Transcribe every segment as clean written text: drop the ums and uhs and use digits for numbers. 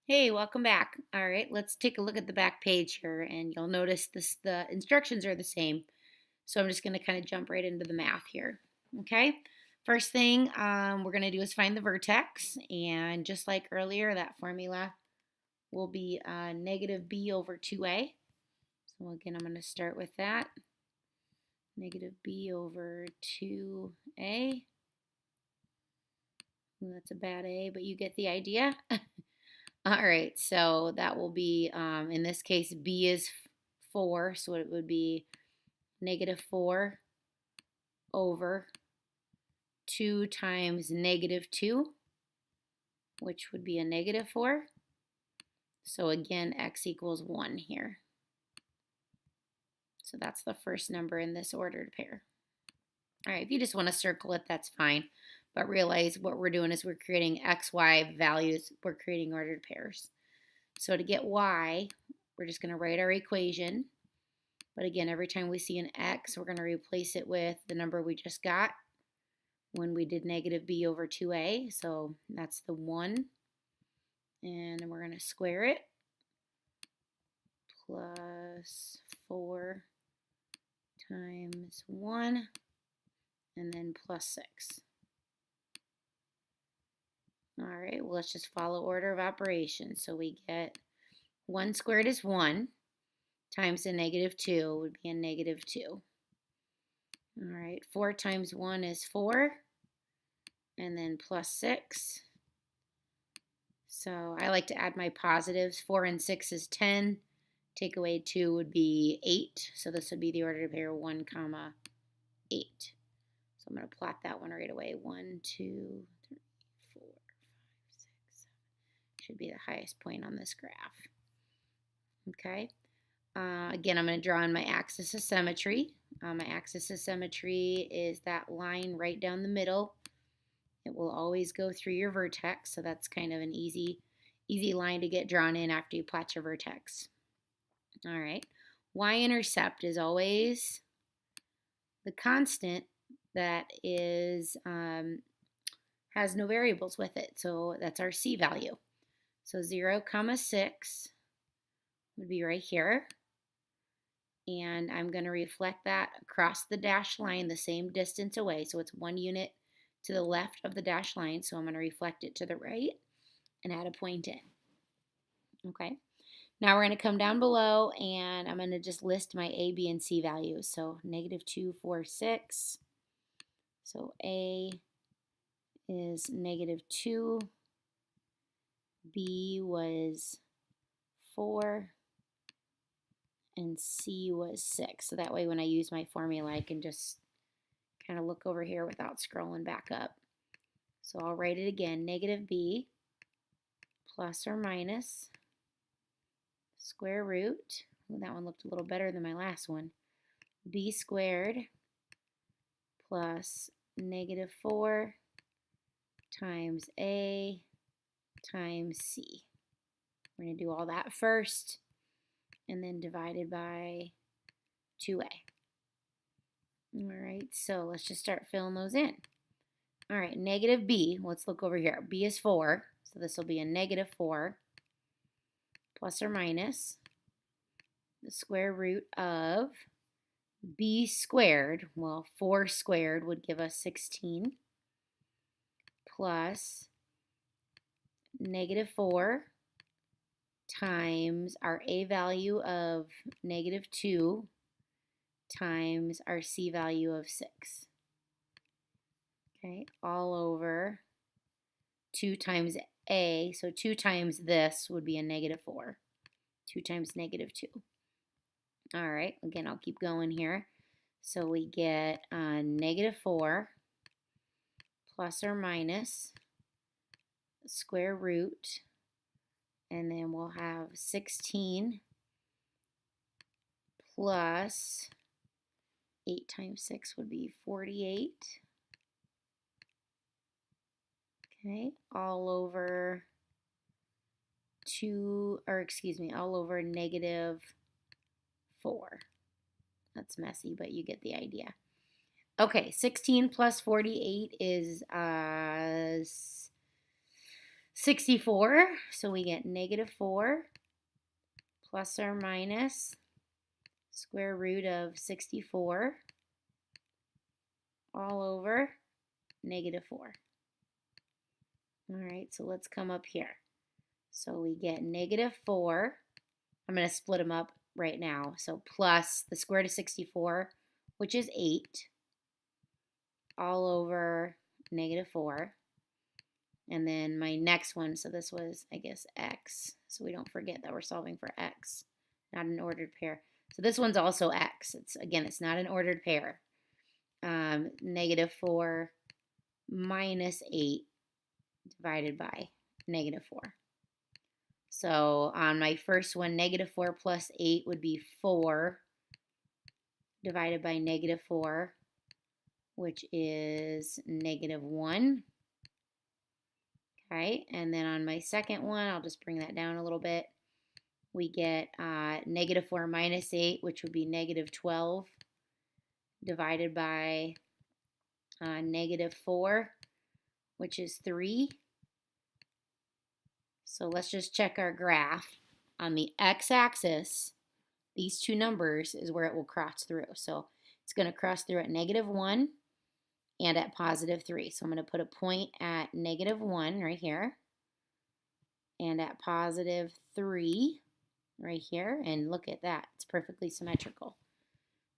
Hey, welcome back. All right, let's take a look at the back page here, and you'll notice the instructions are the same. So I'm just going to kind of jump right into the math here. Okay, first thing we're going to do is find the vertex, and just like earlier, that formula will be negative b over 2a. So again, I'm going to start with that. Negative b over 2a. Ooh, that's a bad a, but you get the idea. All right, so that will be, in this case, b is 4, so it would be negative 4 over 2 times negative 2, which would be a negative 4. So again, x equals 1 here. So that's the first number in this ordered pair. All right, if you just want to circle it, that's fine. But realize what we're doing is we're creating x, y values. We're creating ordered pairs. So to get y, we're just going to write our equation. But again, every time we see an x, we're going to replace it with the number we just got when we did negative b over 2a. So that's the 1. And then we're going to square it. Plus 4 times 1. And then plus 6. All right, well, let's just follow order of operations. So we get 1 squared is 1 times a negative 2 would be a negative 2. All right, 4 times 1 is 4, and then plus 6. So I like to add my positives. 4 and 6 is 10. Take away 2 would be 8. So this would be the ordered pair 1, comma 8. So I'm going to plot that one right away. 1, 2, 3, 4, 5, 6, 7. Should be the highest point on this graph. Okay. Again, I'm going to draw on my axis of symmetry. My axis of symmetry is that line right down the middle. It will always go through your vertex, so that's kind of an easy line to get drawn in after you plot your vertex. All right. Y-intercept is always the constant that is has no variables with it, so that's our C value. So 0, 6 would be right here. And I'm going to reflect that across the dashed line the same distance away. So it's 1 unit to the left of the dashed line. So I'm going to reflect it to the right and add a point in. Okay. Now we're going to come down below and I'm going to just list my A, B, and C values. So negative 2, 4, 6. So A is negative 2. B was 4. And C was 6. So that way when I use my formula, I can just kind of look over here without scrolling back up. So I'll write it again, negative b plus or minus square root. Ooh, that one looked a little better than my last one. B squared plus negative 4 times A times C. We're going to do all that first and then divided by 2a. All right, so let's just start filling those in. All right, negative b, let's look over here. B is 4, so this will be a negative 4 plus or minus the square root of b squared. Well, 4 squared would give us 16 plus negative 4 times our a value of negative 2 times our c value of 6. Okay, all over 2 times a, so 2 times this would be a negative 4. 2 times negative 2. All right, again, I'll keep going here. So we get negative 4 plus or minus the square root, and then we'll have 16 plus 8 times 6 would be 48. Okay, all over all over negative 4. That's messy, but you get the idea. Okay, 16 plus 48 is 64. So we get -4 plus or minus square root of 64 all over -4. All right, so let's come up here. So we get -4. I'm going to split them up right now. So plus the square root of 64, which is 8, all over -4. And then my next one, so this was, I guess, x. So we don't forget that we're solving for x, not an ordered pair. So this one's also x. Again, it's not an ordered pair. -4 minus 8 divided by -4. So on my first one, -4 plus 8 would be 4 divided by -4, which is -1. Okay, and then on my second one, I'll just bring that down a little bit. We get -4 minus 8, which would be -12, divided by -4, which is 3. So let's just check our graph. On the x-axis, these two numbers is where it will cross through. So it's going to cross through at -1 and at +3. So I'm going to put a point at -1 right here and at +3 right here. And look at that. It's perfectly symmetrical.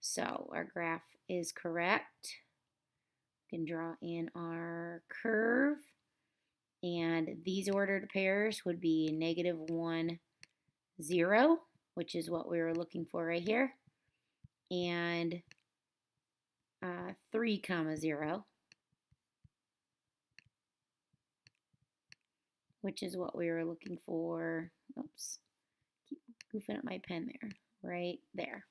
So our graph is correct. We can draw in our curve. And these ordered pairs would be -1, 0, which is what we were looking for right here, and 3, 0, which is what we were looking for. Oops, keep goofing up my pen there, right there.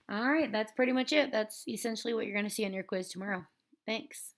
All right, that's pretty much it. That's essentially what you're going to see on your quiz tomorrow. Thanks.